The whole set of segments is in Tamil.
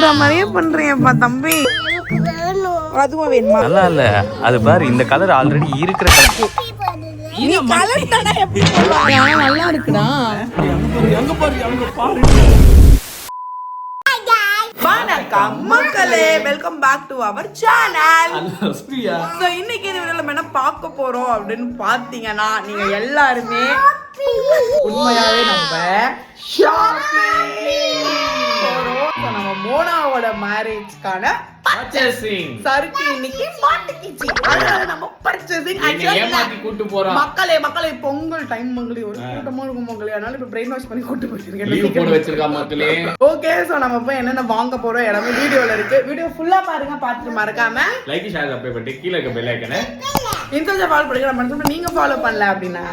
பண்ற மாதிரியே பண்றியப்பா தம்பி. அதுவும் வேணுமா? நல்லா இல்ல. அது பாரு, இந்த கலர் ஆல்ரெடி இருக்கிற கலர். நீ கலர் தானே எப்படி போடுவாங்க? நல்லா இருக்குடா. அங்க பாரு. வணக்கம் மக்களே, welcome back to our channel. So இன்னைக்கு இந்த வீடியோல என்ன பார்க்க போறோம் அப்படின்னு பாத்தீங்கன்னா, நீங்க எல்லாருமே உண்மையாவே நம்ம ஷாப்பிங் போறோம். நம்ம மோனாவோட மேரேஜ்க்கான பர்ச்சேசிங் சருக்கு இன்னைக்கு மாட்டிக்கிச்சு. அதனால நம்ம பர்ச்சேசிங் ஏமாத்தி கூட்டி போறோம். மக்களே பொங்கல் டைம் மக்களே, ஒரு கூட்டமா இருக்கும் மக்களே. அதனால இப்ப பிரெயின் வாஷ் பண்ணி கூட்டி போயிட்டு லீவ் போட வச்சிருக்கா மக்களே. ஓகே, சோ நம்ம போய் என்னென்ன வாங்க போறோம் எல்லாமே வீடியோல இருக்கு. வீடியோ ஃபுல்லா பாருங்க, பார்த்துட்டு மறக்காம லைக் ஷேர் சப்ஸ்கிரைப் பண்ணிட்டு கீழ இருக்க பெல் ஐகானை இன்ஸ்டால ஃபாலோ பண்ணுங்க. நம்ம சொல்ற நீங்க ஃபாலோ பண்ணல அப்படினா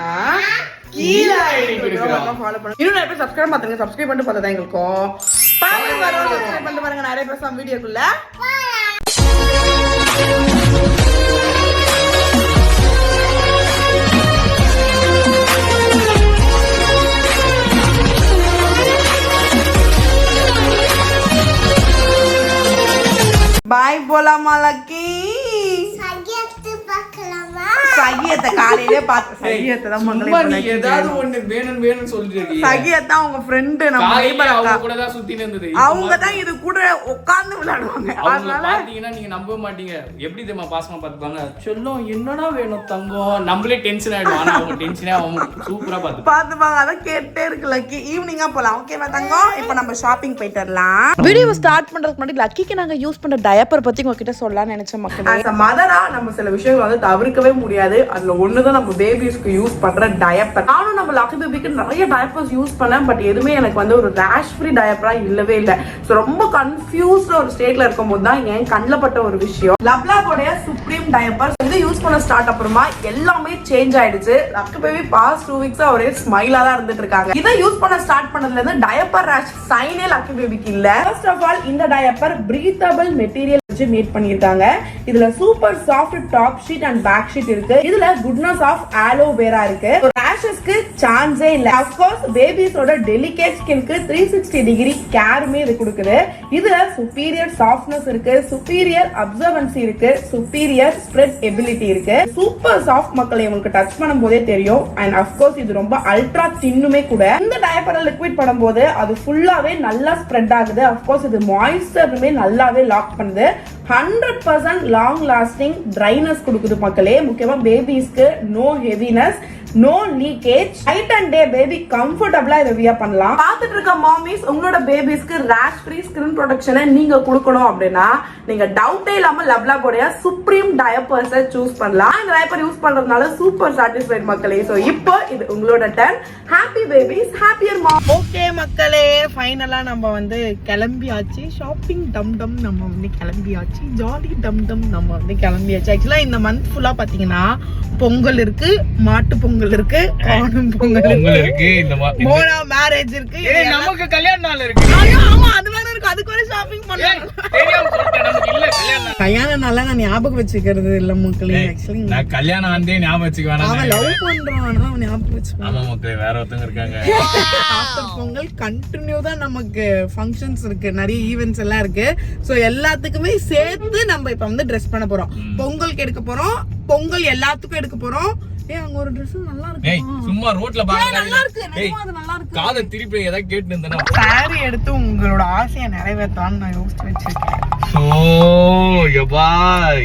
கீழ ஐடி கொடுக்குறோம், ஃபாலோ பண்ணுங்க. இன்னும் நிறைய பேர் சப்ஸ்கிரைப் பண்ணுங்க, சப்ஸ்கிரைப் பண்ணிட்டு பார்த்தா தான் எங்களுக்கும் பாருங்க வரோம். சப்ஸ்கிரைப் பண்ணிட்டு பாருங்க. நிறைய பேர் நம்ம வீடியோக்குள்ள பாய் போலாமா லக்கி? சகியத்தை காலையிலே பார்த்து சகியத்தை தான் மக்களே. ஏதாவது ஒண்ணு வேணும்னு சொல்லிட்டு சகியத்தை அவங்க ஃப்ரெண்டு நம்ம அவங்க கூட தான் சுத்திட்டு இருந்தது. அவங்க தான் இது கூட உட்கார்ந்து விளையாடுவாங்க. அதனால பாத்தீங்கன்னா நீங்க நம்ப மாட்டீங்க, எப்படி தெரியுமா பாசமா பாத்துப்பாங்க. சொல்லும் என்னடா வேணும் தங்கம், நம்மளே டென்ஷன் ஆயிடும். ஆனா அவங்க டென்ஷனே அவங்க சூப்பரா பாத்துப்பாங்க. அதான் கேட்டே இருக்கு லக்கி. ஈவினிங்கா போலாம். ஓகேவா தங்கம்? இப்போ நம்ம ஷாப்பிங் போயிட்டு வரலாம். வீடியோ ஸ்டார்ட் பண்றதுக்கு முன்னாடி லக்கிக்கு நாங்க யூஸ் பண்ற டயப்பர் பத்தி உங்ககிட்ட சொல்லலாம்னு நினைச்சோம் மக்களே. as a mother-ஆ நம்ம சில விஷயங்கள் வந்து தவிர்க்கவே முடியாது. அதுல ஒண்ணுதான் நம்ம பேபிஸ்க்கு யூஸ் பண்ற டயப்பர். நானும் நம்ம லக்கி பேபிக்கு நிறைய டயப்பர்ஸ் யூஸ் பண்ணேன். பட் எதுவுமே எனக்கு வந்து ஒரு ரேஷ் ஃப்ரீ டயப்பரா இல்லவே இல்லை. ஸோ ரொம்ப கன்ஃபியூஸ்ட் ஒரு ஸ்டேட்ல இருக்கும் போது தான் என் கண்ணில் பட்ட ஒரு விஷயம் லவ்லாபோடைய சுப்ரீம் டயப்பர். இது யூஸ் பண்ண ஸ்டார்ட் அப்புறமா எல்லாமே சேஞ்ச் ஆயிடுச்சு. லக்கி பேபி பாஸ்ட் 2 வீக்ஸா ஒரே ஸ்மைலா தான் இருந்துட்டு இருக்காங்க. இதை யூஸ் பண்ண ஸ்டார்ட் பண்ணதுல இருந்து டயப்பர் ரேஷ் சைனே லக்கி பேபிக்கு இல்ல. ஃபர்ஸ்ட் ஆஃப் ஆல் இந்த டயப்பர் பிரீத்தபிள் மெட்டீரியல் வச்சு மேட் பண்ணிருக்காங்க. இதுல super soft top sheet and back sheet இருக்கு. இதுல குட்னஸ் ஆஃப் ஆலோவேரா இருக்கு. ரேஷஸ்க்கு சான்ஸே இல்ல. ஆஃப் கோர்ஸ் பேபிஸோட டெலிகேட் ஸ்கின்க்கு 360 டிகிரி கேருமே இது கொடுக்குது. இதுல சுப்பீரியர் சாஃப்ட்னஸ் இருக்கு, சுப்பீரியர் அப்சர்வன்சி இருக்கு, சுப்பீரியர் ஸ்ப்ரெட் எபிலிட்டி இருக்கு. சூப்பர் சாஃப்ட் மக்களை உங்களுக்கு டச் பண்ணும் போதே தெரியும். அண்ட் ஆஃப் கோர்ஸ் இது ரொம்ப அல்ட்ரா தின்னுமே கூட. இந்த டயப்பரை லிக்விட் பண்ணும்போது அது ஃபுல்லாவே நல்லா ஸ்ப்ரெட் ஆகுது. ஆஃப் கோர்ஸ் இது மாய்ஸ்சருமே நல்லாவே லாக் பண்ணுது. 100% லாங் லாஸ்டிங் ட்ரைனஸ் கொடுக்குது மக்களே. முக்கியமா பேபிஸ்க்கு no heaviness, no leakage, night and day baby கம்ஃபர்டபிளா இதை வியர் பண்ணலாம். பார்த்துட்டு இருக்க மாமிஸ், உங்களோட பேபிஸ்க்கு ரேஷ் ஃப்ரீ ஸ்கின் ப்ரொடெக்ஷனை நீங்க கொடுக்கணும் அப்படின்னா நீங்க டவுட்டே இல்லாம லவ்லாபோடைய சுப்ரீம் டயப்பர்ஸை சூஸ் பண்ணலாம். இந்த டயப்பர் யூஸ் பண்றதுனால சூப்பர் சாட்டிஸ்ஃபைட் மக்களே. சோ இப்போ இது உங்களோட டர்ன். ஹாப்பி பேபிஸ், ஹாப்பியர் மாம். ஓகே மக்களே, ஃபைனலா நம்ம வந்து கிளம்பியாச்சு. ஷாப்பிங் டம் டம் நம்ம வந்து கிளம்பியாச்சு. ஜாலி டம் டம் நம்ம வந்து கிளம்பியாச்சு. ஆக்சுவலா இந்த மந்த் ஃபுல்லா பாத்தீங்கன்னா பொங்கல் இருக்கு, மாட்டு பொங்கல் இருக்கு, காணும் பொங்கல் இருக்கு, மோனா மேரேஜ் இருக்கு, நமக்கு கல்யாண நாள் இருக்கு. ஆமா அது வேற இருக்கு. அதுக்கு ஒரு ஷாப்பிங் பண்ணலாம். கல்யாண நாள நான் ஞாபகம் வச்சுக்கிறது இல்ல மக்களே. ஆக்சுவலி நான் கல்யாணம் ஆண்டே ஞாபகம் வச்சுக்க வேணாம். அவன் லவ் பண்றான், அவன் ஞாபகம் வச்சுக்க. ஆமா மக்களே, வேற ஒருத்தங்க இருக்காங்க. ஆஃப்டர் பொங்கல் கண்டினியூ தான் நமக்கு ஃபங்க்ஷன்ஸ் இருக்கு, நிறைய ஈவென்ட்ஸ் எல்லாம் இருக்கு. சோ எல்லாத்துக்குமே சேர்த்து நம்ம இப்ப வந்து ட்ரெஸ் பண்ண போறோம். பொங்கலுக்கு எடுக்க போறோம், பொங்கல் எல்லாத்துக்கும் எடுக்க போறோம். அங்க ஒரு Dress நல்லா இருக்கு. சும்மா ரோட்ல பாருங்க, நல்லா இருக்கு. அது நல்லா இருக்கு. காதை திருப்பி ஏதாவது கேட்டு இருந்தேனா சாரி எடுத்து உங்களோட ஆசையை நிறைவேற்றலாம்னு நான் யோசிச்சு வச்சிருக்கேன். யப்பா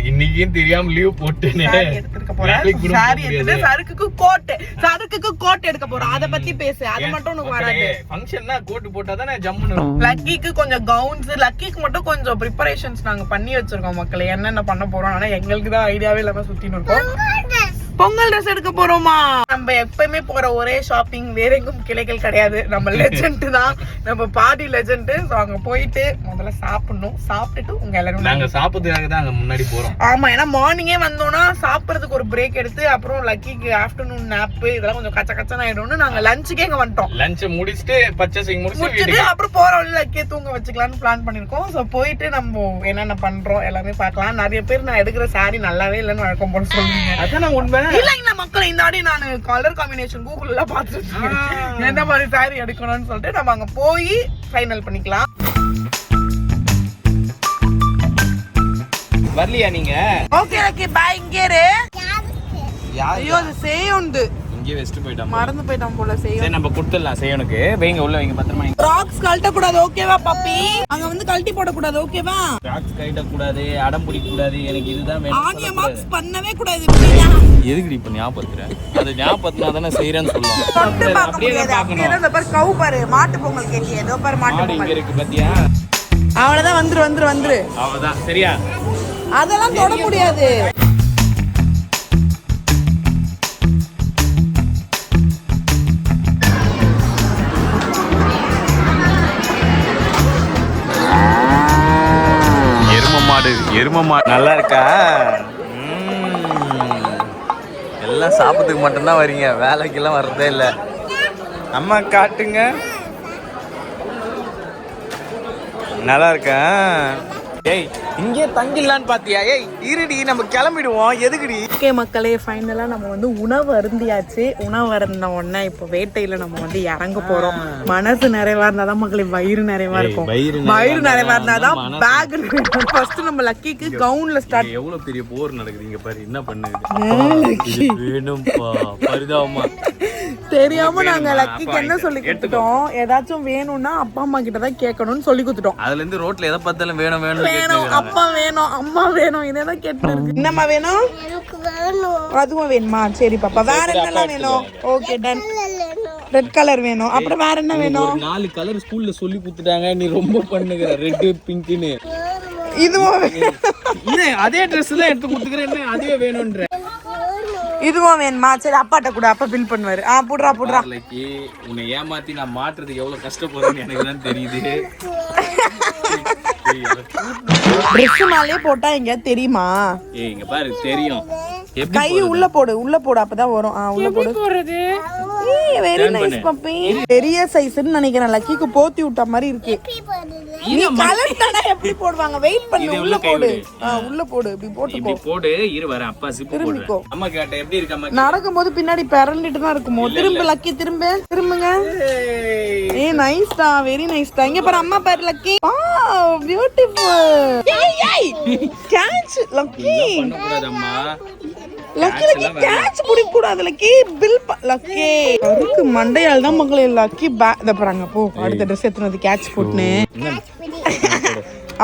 இன்னைக்கும் தெரியாம லீவ் போட்டேனே. எடுத்துக்க போறேன். சாரி எடுத்து சருக்குக்கு கோட் எடுக்க போறோம். அத பத்தி பேசு. அது மட்டும் உனக்கு வராது. ஃபங்க்ஷன்னா கோட் போட்டா தானே ஜம்முன்னு. லக்கிக்கு கொஞ்சம் கவுன்ஸ், லக்கிக்கு மட்டும் கொஞ்சம் ப்ரிப்பரேஷன்ஸ் நாங்க பண்ணி வச்சிருக்கோம் மக்களே. என்னென்ன பண்ண போறோம் ஆனா எங்களுக்கு தான் ஐடியாவே இல்லாம சுத்தின்னு இருக்கோம். பொங்கல் ட்ரெஸ் எடுக்க போறோமா? நம்ம எப்பயுமே போற ஒரே ஷாப்பிங், வேற எங்கும் கிளைகள் கிடையாது. நம்ம லெஜெண்ட் தான், நம்ம பாடி லெஜெண்ட். அங்க போயிட்டு முதல்ல சாப்பிடணும். சாப்பிட்டுட்டு உங்க எல்லாரும் நாங்க சாப்பிடுறதுக்காக தான் அங்க முன்னாடி போறோம். ஆமா, ஏன்னா மார்னிங்கே வந்தோம்னா சாப்பிடறதுக்கு ஒரு பிரேக் எடுத்து அப்புறம் லக்கிக்கு ஆஃப்டர்நூன் நாப் இதெல்லாம் கொஞ்சம் கச்சன்னு ஆயிடும்னு நாங்க லஞ்சுக்கே இங்க வந்துட்டோம். லஞ்ச் முடிச்சுட்டு பர்ச்சேசிங் முடிச்சுட்டு அப்புறம் போற வழியில லக்கியை தூங்க வச்சுக்கலாம்னு பிளான் பண்ணிருக்கோம். சோ போயிட்டு நம்ம என்னென்ன பண்றோம் எல்லாமே பார்க்கலாம். நிறைய பேர் நான் எடுக்கிற சாரி நல்லாவே இல்லைன்னு வழக்கம் போல சொல்லுங்க. அதான் உண்மை இல்ல மக்கள். இந்த ஆடி நான் கலர் காம்பினேஷன் கூகுள்ல பாத்துட்டு எந்த மாதிரி சாரி எடுக்கணும்னு சொல்லிட்டு நம்ம அங்க போய் ஃபைனல் பண்ணிக்கலாம். வரலையா நீங்க? Okay Lucky bye. இங்கே இரு. ஐயோ அது செய்யுண்டு இங்கே வெஸ்ட் போய்ட்டான். மறந்து போய்ட்டான் போல செய்யும். சரி நம்ம கொடுத்துடலாம் செய்யனுக்கு. வைங்க உள்ள வைங்க பத்திரமா. ராக்ஸ் கழட்ட கூடாது ஓகேவா பப்பி? அங்க வந்து கழட்டி போட கூடாது ஓகேவா? ராக்ஸ் கழட்ட கூடாது, அடம் பிடிக்க கூடாது. எனக்கு இதுதான் வேணும். ஆனிய மார்க்ஸ் பண்ணவே கூடாது. எதுக்கு இப்ப ஞாபகத்துற? அது ஞாபகத்துனா தானே செய்றேன்னு சொல்லுவோம். தொட்டு பார்க்க முடியாது. அப்படியே அந்த பாரு கவு பாரு. மாட்டு பொங்கல் கேட்டியே. ஏதோ பாரு மாட்டு இங்க பொங்கல். இருக்கு பாத்தியா? அவ்வளவுதான் வந்துரு. அவ்வளவுதான். சரியா? அதெல்லாம் தொட முடியாது. எரும மாடு நல்லா இருக்கா? எல்லாம் சாப்பிட்டுக்கு மட்டும்தான் வரீங்க, வேலைக்கெல்லாம் வர்றதே இல்லை. அம்மா காட்டுங்க. நல்லா இருக்கா? ஏய் இங்கே தங்கிடலான்னு பாத்தியா? ஏய் இருடி நம்ம கிளம்பிடுவோம். எதுக்குடி? ஓகே மக்களே, ஃபைனலா நம்ம வந்து உணவு அருந்தியாச்சு. உணவு அருந்தின உடனே இப்போ வேட்டையில நம்ம வந்து இறங்க போறோம். மனசு நிறைவா இருந்தாதான் மக்களே வயிறு நிறைவா இருக்கும். வயிறு நிறைவா இருந்தாதான் பேக். ஃபர்ஸ்ட் நம்ம லக்கிக்கு கவுன்ல ஸ்டார்ட். எவ்வளவு பெரிய போர் நடக்குது இங்க பாரு. என்ன பண்ணுது? வேணும்பா பரிதாபமா தெரியாம நாங்க லக்கிக்கு என்ன சொல்லி கொடுத்துட்டோம், ஏதாச்சும் வேணும்னா அப்பா அம்மா கிட்ட தான் கேட்கணும்னு சொல்லி கொடுத்துட்டோம். அதுல இருந்து ரோட்ல எதை பார்த்தாலும் வேணும் அப்பா வேணும் அம்மா வேணும் இதெல்லாம் கேட்டு இருக்கு. என்னம்மா வேணும்? அதுவும் வேணுமா? சரி பாப்பா. வேற என்னலாம் வேணும்? Okay done. ரெட் கலர் வேணும். அப்புறம் வேற என்ன வேணும்? 4 கலர் ஸ்கூல்ல சொல்லி கொடுத்துட்டாங்க. நீ ரொம்ப பண்ணுகிற ரெட் பிங்க்னு. இதுவும் அதே ட்ரெஸ் தான் எடுத்து கொடுத்துக்கிறேன். அதுவே வேணும்ன்ற. இதுவும் வேணுமா? சரி அப்பாட்ட கூட அப்பா பில் பண்ணுவாரு. புடுறா. உன்னை ஏமாத்தி நான் மாட்டுறதுக்கு எவ்வளவு கஷ்டப்படுறேன்னு எனக்கு தான் தெரியுது. ட்ரெஸ் மேலே போட்டா எங்க தெரியுமா? ஏய் இங்க பாரு தெரியும். கை உள்ள போடு அப்பதான் வரும். உள்ள போடு. Very nice puppy. பெரிய சைஸ்னு நினைக்கிறேன். லக்கிக்கு போத்தி விட்ட மாதிரி இருக்கு. நீ கலர் தானே எப்படி போடுவாங்க? வெயிட் பண்ணு. உள்ள போடு. இப்படி போடு. இரு வரேன். அப்பா சிப்பு போடுறேன். அம்மா கேட்ட எப்படி இருக்கு அம்மா? நடக்கும்போது பின்னாடி பரண்டிட்டு தான் இருக்குமோ. திரும்ப லக்கி திரும்புங்க. ஏய் நைஸ் டா. வெரி நைஸ் டா. இங்க பாரு அம்மா பாரு லக்கி. Wow beautiful. ஏய் கேட்ச் லக்கி. பண்ண கூடாது அம்மா. லக்கி கேட்ச் புடிக்க கூடாது லக்கி. பில் லக்கி அவருக்கு மண்டையால் தான் மக்களே லக்கி இத பாருங்க. போ அடுத்த ட்ரெஸ் எடுத்துனது கேட்ச் போட்டுன்னு.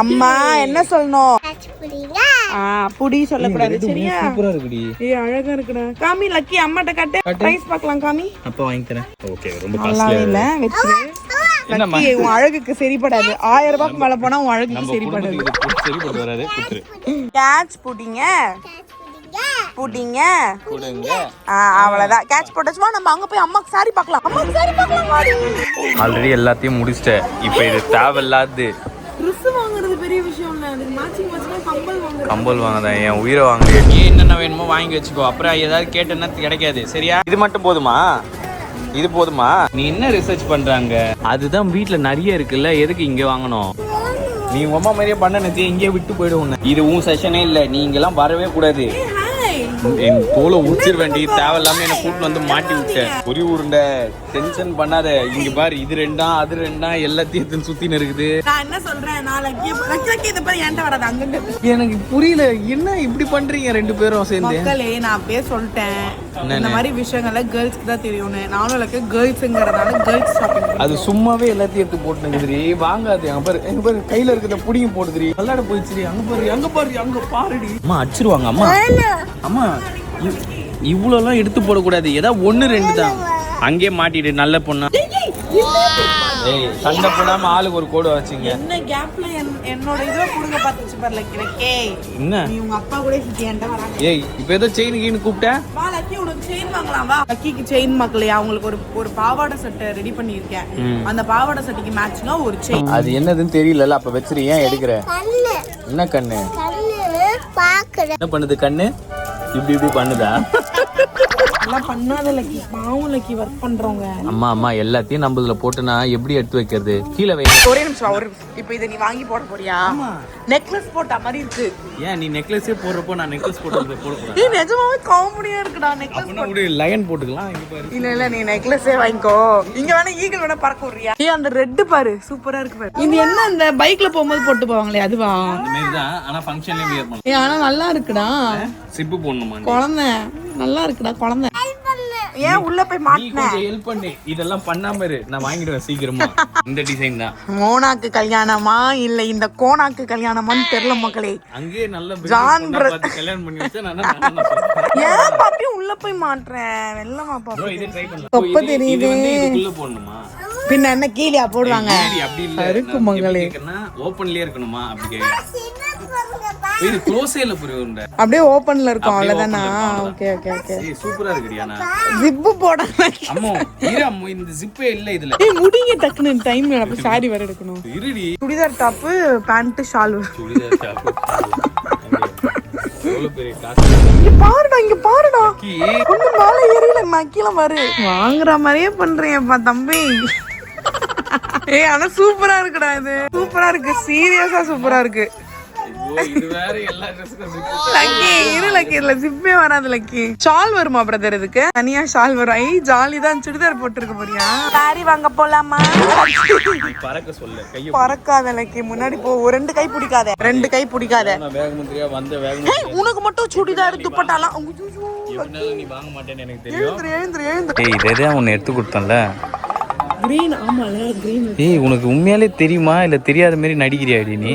அம்மா என்ன சொல்லணும்? புடி சொல்லக்கூடாது சரியா? சூப்பரா இருக்குடி. ஏய் அழகா இருக்குடா. காமி லக்கி அம்மாட்ட காட்டு. பிரைஸ் பார்க்கலாம் காமி. அப்பா வாங்கி தரேன். ஓகே ரொம்ப காஸ்ட்லியா இல்ல வெச்சு. லக்கி உன் அழகுக்கு சரிப்படாது. 1000 ரூபாய்க்கு மேல போனா உன் அழகுக்கு சரிப்படாது. சரிப்பட்டு வராது. குத்துரு. கேட்ச் புடிங்க. அவ்வளவுதான். கேட்ச் போட்டச்சுமா. நம்ம அங்க போய் அம்மாக்கு சாரி பார்க்கலாம். ஆல்ரெடி எல்லாத்தையும் முடிச்சிட்டேன். இப்போ இது தேவையில்லாது. ட்ரெஸ் வாங்குறது பெரிய விஷயம் இல்ல. அதுக்கு மேட்சிங் கம்பல் வாங்கதான் என் உயிரை வாங்க. நீ என்னென்ன வேணுமோ வாங்கி வச்சுக்கோ. அப்புறம் ஏதாவது கேட்டேன்னா கிடைக்காது. சரியா? இது மட்டும் போதுமா? இது போதுமா? நீ என்ன ரிசர்ச் பண்றாங்க? அதுதான் வீட்டுல நிறைய இருக்குல்ல. எதுக்கு இங்க வாங்கணும்? நீ உமா மாதிரியே பண்ண நினைச்சு இங்கே விட்டு போயிடுவோம். இது உன் செஷனே இல்ல. நீ இங்கெல்லாம் வரவே கூடாது. என் தோலை உச்சிர வேண்டி தேவையில்லாம என்ன கூட்டு வந்து மாட்டி விட்டேன். பொறி உருண்ட டென்ஷன் பண்ணாத. இங்க பாரு இது ரெண்டா அது ரெண்டா எல்லாத்தையும் சுத்தின்னு இருக்குது. நான் என்ன சொல்றேன்? எனக்கு புரியல. என்ன இப்படி பண்றீங்க ரெண்டு பேரும் சேர்ந்து? மக்களே நான் அப்படியே சொல்லிட்டேன். இந்த மாதிரி விஷயங்கள்ல கேர்ள்ஸ்க்கு தான் தெரியும்னு. நானும் எனக்கு கேர்ள்ஸ்ங்கிறதுனால கேர்ள்ஸ் ஷாப்பிங். அது சும்மாவே எல்லாத்தையும் எடுத்து போட்டுனுக்குதுரி. வாங்காது. எங்க பாரு கையில இருக்கிற புடிங்க போடுதுரி. விளையாட போயிடுச்சு. அங்க பாருடி. அம்மா அடிச்சிருவாங்க. அம்மா இவ்வளோலாம் எடுத்து போடக்கூடாது. ஏதாவது 1-2 தான். அங்கேயே மாட்டிடு. நல்ல பொண்ணா. ஏய் சண்டை போடாம ஆளுக்கு ஒரு கோடு வச்சுங்க. என்ன கேப்ல என்னோட இதுல புடுங்க பாத்துச்சு பாரு லக்கி. என்ன நீ உங்க அப்பா கூட சிட்டியாண்டா வராங்க. ஏய் இப்போ ஏதோ செயின் கீன்னு கூப்பிட்டேன். வா லக்கி உனக்கு செயின் வாங்கலாம் வா. லக்கிக்கு செயின் மக்களே அவங்களுக்கு ஒரு பாவாடை சட்டை ரெடி பண்ணியிருக்கேன். அந்த பாவாடை சட்டைக்கு மேட்சிங்கா ஒரு செயின். அது என்னதுன்னு தெரியல. அப்ப வச்சிரு. ஏன் எடுக்கிற? என்ன கண்ணு? என்ன பண்ணுது கண்ணு? இப்படி பண்ணுதா? எல்லாம் பண்ணாத லக்கி, பாவம் லக்கி, ஒர்க் பண்றவங்க. அம்மா எல்லாத்தையும் நம்ம இதுல போட்டுனா எப்படி எடுத்து வைக்கிறது? கீழே வை. ஒரே நிமிஷம். இப்போ இதை நீ வாங்கி போட போறியா? நெக்லஸ் போட்ட மாதிரி இருக்கு. ஏன் நீ நெக்லஸே போடுறப்போ நான் நெக்லஸ் போட்டு போடுறேன். ஏய் நிஜமாவே காமெடியா இருக்குடா நெக்லஸ். அப்படினா ஒரு லைன் போட்டுக்கலாம். இங்க பாரு. இல்ல நீ நெக்லஸே வாங்கிக்கோ. இங்க வேணா ஈகிள் வேணா பறக்க விடுறியா? ஏய் அந்த ரெட் பாரு, சூப்பரா இருக்கு பாரு. இது என்ன இந்த பைக்ல போகும்போது போட்டு போவாங்களே அதுவா? அந்த மாதிரி தான், ஆனா ஃபங்க்ஷன்லயே வியர் பண்ணலாம். ஏய் ஆனா நல்லா இருக்குடா. சிப்பு போடணுமா? குழந்தை நல்லா இருக்குடா குழந்தை. ஏன் உள்ள போய் மாட்டனே? ஹெல்ப் பண்ணு. இதெல்லாம் பண்ணாம இரு, நான் வாங்கிடுவேன் சீக்கிரமா. இந்த டிசைன் தான். மோனாக்கு கல்யாணமா இல்ல இந்த கோனாக்கு கல்யாணமான்னு தெரியல மக்களே. அங்கேயே நல்ல ஜான் பார்த்து கல்யாணம் பண்ணி வச்சா நான் ஏன் பாப்பி உள்ள போய் மாட்றேன்? வெள்ளமா பாப்பா. இதை ட்ரை பண்ணலாம். தொப்ப தெரியுது. இதுக்குள்ள போடணுமா? பின்ன என்ன கீழயா போடுவாங்க? அப்படி இல்ல. இருக்கு மங்களே. ஓபன்லயே இருக்கணுமா? அப்படி கேக்குறேன். இது க்ளோஸே இல்ல புரியும்டா. அப்படியே ஓபன்ல இருக்கும் அவ்வளவுதானா? Okay okay okay. ஏய் சூப்பரா இருக்குடியானா. ஜிப் போட. அம்மா அம்மா இந்த ஜிப்பே இல்ல இதுல. ஏய் முடிங்க டக்குன்னு டைம் அப்ப சாரி வர எடுக்கணும். இருடி. Churidar top, pant, shawl. Churidar top. எவ்வளவு பெரிய காசு. இங்க பாருடா. ஒண்ணு மேல ஏறில மக்கீல பாரு. வாங்குற மாதிரியே பண்றீங்கப்பா தம்பி. ஏய் ஆனா சூப்பரா இருக்குடா இது. சூப்பரா இருக்கு. சீரியஸா சூப்பரா இருக்கு. இது வேற எல்லா ட்ரெஸ்ஸுக்கும் லக்கி இரு லக்கி, இல்ல ஜிப்பே வராது லக்கி. ஷால் வருமா பிரதர்? இதுக்கு தனியா ஷால் வரும். ஐ ஜாலி தான். சுடிதார் போட்டுருக்க போறியா? சாரி வாங்க போலாமா? பறக்க சொல்ல கைய பறக்காத லக்கி, முன்னாடி போ. ஒரு ரெண்டு கை பிடிக்காத, ரெண்டு கை பிடிக்காத. நான் வேகமந்திரியா வந்த வேகம். உனக்கு மட்டும் சுடிதார் துப்பட்டாலாம். எப்படினால நீ வாங்க மாட்டேன்னு எனக்கு தெரியும். எழுந்துரு. ஏய் இதே உன்னை எடுத்து கொடுத்தேன்ல. கிரீன். ஆமால கிரீன். ஏய் உனக்கு உண்மையாலே தெரியுமா இல்ல தெரியாத மாதிரி நடிக்கிறியாடி நீ?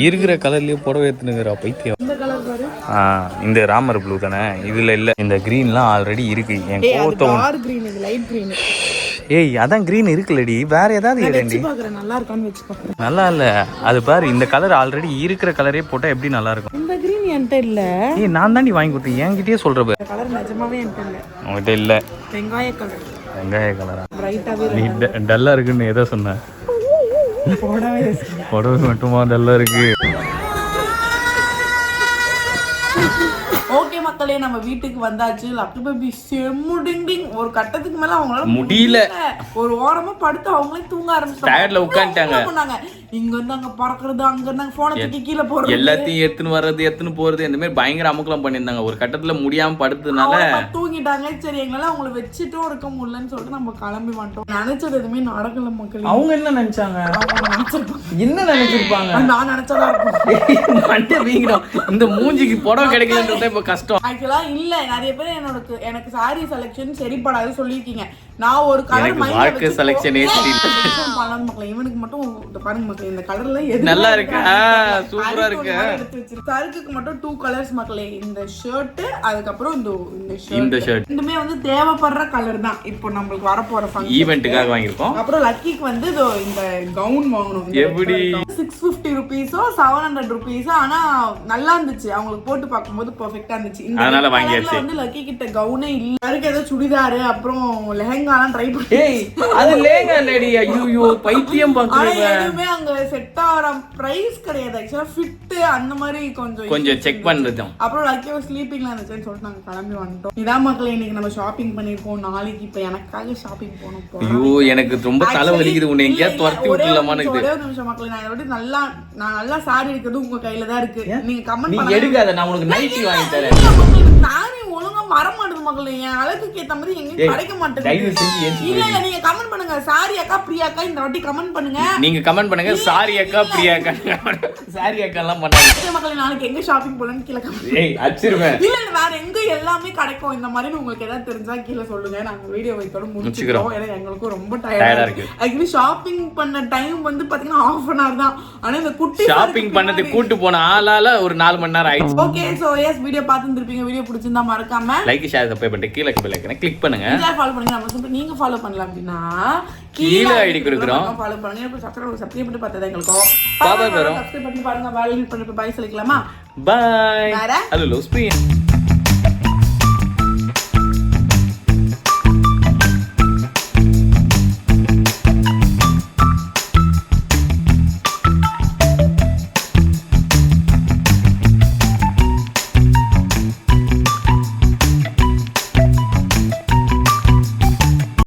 இருக்கிற கலர்லயே புடவை எடுத்துனுக்குறா பைத்தியம். இந்த கலர் பாரு. இந்த ராமர் ப்ளூ தானே? இதுல இல்ல. இந்த கிரீன்லாம் ஆல்ரெடி இருக்கு. என் கோவத்தம். டார்க் கிரீன், இது லைட் கிரீன். ஏய் அதான் கிரீன் இருக்குல்லடி, வேற ஏதாவது ஏறேண்டி. பாக்குறேன் நல்லா இருக்கான்னு வெச்சு பாக்குறேன். நல்லா இல்ல அது பாரு. இந்த கலர் ஆல்ரெடி இருக்கிற கலரே போட்டா எப்படி நல்லா இருக்கும்? இந்த கிரீன் என்கிட்ட இல்ல. ஏய் நான் தாண்டி வாங்கி கொடுத்தேன். என்கிட்டயே சொல்ற பாரு. இந்த கலர் நிஜமாவே என்கிட்ட இல்ல. உன்கிட்ட இல்ல. வெங்காய கலர். வெங்காய கலரா? பிரைட்டாவே நீ டல்லா இருக்குன்னு எதை சொன்ன? புடவை மட்டுமா டல்லா இருக்கு? ஓகே மக்களே, நம்ம வீட்டுக்கு வந்தாச்சு. லக்கு பேபி செம்முடிங். ஒரு கட்டத்துக்கு மேல அவங்களால முடியல. ஒரு ஓரமா படுத்து அவங்களே தூங்க ஆரம்பிச்சாங்க. டயர்ட்ல உட்கார்ந்துட்டாங்க. இங்க இருந்து அங்க பறக்குறது, அங்க இருந்து போனை தூக்கி கீழே போறது, எல்லாத்தையும் எடுத்துன்னு வர்றது எடுத்துன்னு போறது, இந்த மாதிரி பயங்கர அமுக்கலம் பண்ணியிருந்தாங்க. ஒரு கட்டத்துல முடியாம படுத்ததுனால தூங்கிட்டாங்க. சரி எங்களால அவங்கள வச்சுட்டும் இருக்க முடியலன்னு சொல்லிட்டு நம்ம கிளம்பி வந்துட்டோம். நினைச்சது எதுவுமே நடக்கல மக்களே. அவங்க என்ன நினைச்சாங்க? என்ன நினைச்சிருப்பாங்க? நான் நினைச்சதா இருக்கும். மண்டை வீங்கிடும். இந்த மூஞ்சிக்கு புடவை கிடைக்கலன்றது இப்ப கஷ்டம். ஆக்சுவலா இல்ல, நிறைய பேர் எனக்கு சாரி செலக்ஷன் சரிப்படாது சொல்லிருக்கீங்க. நான் ஒரு கலர் வாழ்க்கை செலக்ஷன் பண்ணலாம் மக்களே. இவனுக்கு மட்டும் பாருங்க மக்களே, இந்த கலர்ல நல்லா இருக்கு. சூப்பரா இருக்கு. சருக்கு மட்டும் 2 கலர்ஸ் மக்களே. இந்த ஷர்ட், அதுக்கப்புறம் இந்த ஷர்ட் ரெண்டுமே வந்து தேவைப்படுற கலர் தான். இப்போ நம்மளுக்கு வரப்போற ஃபங்க்ஷன் ஈவென்ட்டுக்காக வாங்கிருக்கோம். அப்புறம் லக்கிக்கு வந்து இந்த கவுன் வாங்கணும். எப்படி 650 ரூபீஸோ 700 ரூபீஸோ. ஆனா நல்லா இருந்துச்சு. அவங்களுக்கு போட்டு பார்க்கும்போது பெர்ஃபெக்ட்டா இருந்துச்சு. அதனால வாங்கியாச்சு. வந்து லக்கி கிட்ட கவுனே இல்ல. அதுக்கு ஏதோ சுடிதார் அப்புறம் லெஹங்காலாம் ட்ரை பண்ணி. ஏய் அது லெஹங்கா இல்லடி. ஐயோ பைத்தியம் பாக்குறீங்க. எதுவுமே அங்க செட் ஆற பிரைஸ் கிடையாது. ஆக்சுவலா ஃபிட் அந்த மாதிரி கொஞ்சம் செக் பண்றது. அப்புறம் லக்கியோ ஸ்லீப்பிங்ல இருந்துச்சுன்னு சொல்லிட்டு நாங்க கிளம்பி வந்துட்டோம். இதான் மக்களே இன்னைக்கு நம்ம ஷாப்பிங் பண்ணிருக்கோம். நாளைக்கு இப்ப எனக்காக ஷாப்பிங் போகணும். ஐயோ எனக்கு ரொம்ப தலை வலிக்குது. உன்னை எங்கேயாவது துரத்தி விட்டுலாமான்னு இருக்குது. ஒரே ஒரு நிமிஷம் மக்களே, நான் இதோட நல்லா சாரி எடுக்கிறது உங்க கையில தான் இருக்கு. நீங்க கமெண்ட் நீ எடுக்காத, நான் உனக்கு நைட்டி வாங்கி தரேன். சாரி ஒழுங்கா வர மாட்டேது மக்களே. என் அழகுக்கு ஏத்த மாதிரி எங்கேயும் கிடைக்க மாட்டேங்குது. இல்ல நீங்க கமெண்ட் பண்ணுங்க. சாரி அக்கா பிரியா அக்கா இந்த வாட்டி கமெண்ட் பண்ணுங்க. நீங்க கமெண்ட் பண்ணுங்க. சாரி அக்கா பிரியா அக்கா. சாரி அக்கா எல்லாம் பண்ணாங்க மக்களே. நாளைக்கு எங்க ஷாப்பிங் போலாம்னு கீழே கமெண்ட். ஏய் அச்சிருவேன். இல்ல வேற எங்க எல்லாமே கிடைக்கும் இந்த மாதிரி உங்களுக்கு ஏதாவது தெரிஞ்சா கீழே சொல்லுங்க. நாங்க வீடியோ வைத்தோட முடிச்சுக்கிறோம். ஏன்னா எங்களுக்கு ரொம்ப டயர்டா இருக்கு. ஆக்சுவலி ஷாப்பிங் பண்ண டைம் வந்து பாத்தீங்கன்னா 1/2 hour தான். ஆனா இந்த குட்டி ஷாப்பிங் பண்ணதுக்கு கூட்டு போன ஆளால ஒரு 4 மணி நேரம் ஆயிடுச்சு. ஓகே சோ எஸ் வீடியோ பார்த்துருப்பீங்க. வீடியோ பிடிச்சிருந்தா மறக்காம லைக் ஷேர் சப்ஸ்கிரைப் பண்ணிட்டு கீழே பெல் ஐகானை கிளிக் பண்ணுங்க. ஃபாலோ பண்ணுங்க. நம்ம நீங்க ஃபாலோ பண்ணலாம் அப்படினா கீழே ஐடி கொடுக்குறோம். ஃபாலோ பண்ணுங்க. இப்போ சப்ஸ்கிரைப் பண்ணி பார்த்தா எங்களுக்கு பாபா வரும். சப்ஸ்கிரைப் பண்ணி பாருங்க. வேலை பண்ணி பை சொல்லிக்கலாமா? பை. ஹலோ ஸ்பிரியா.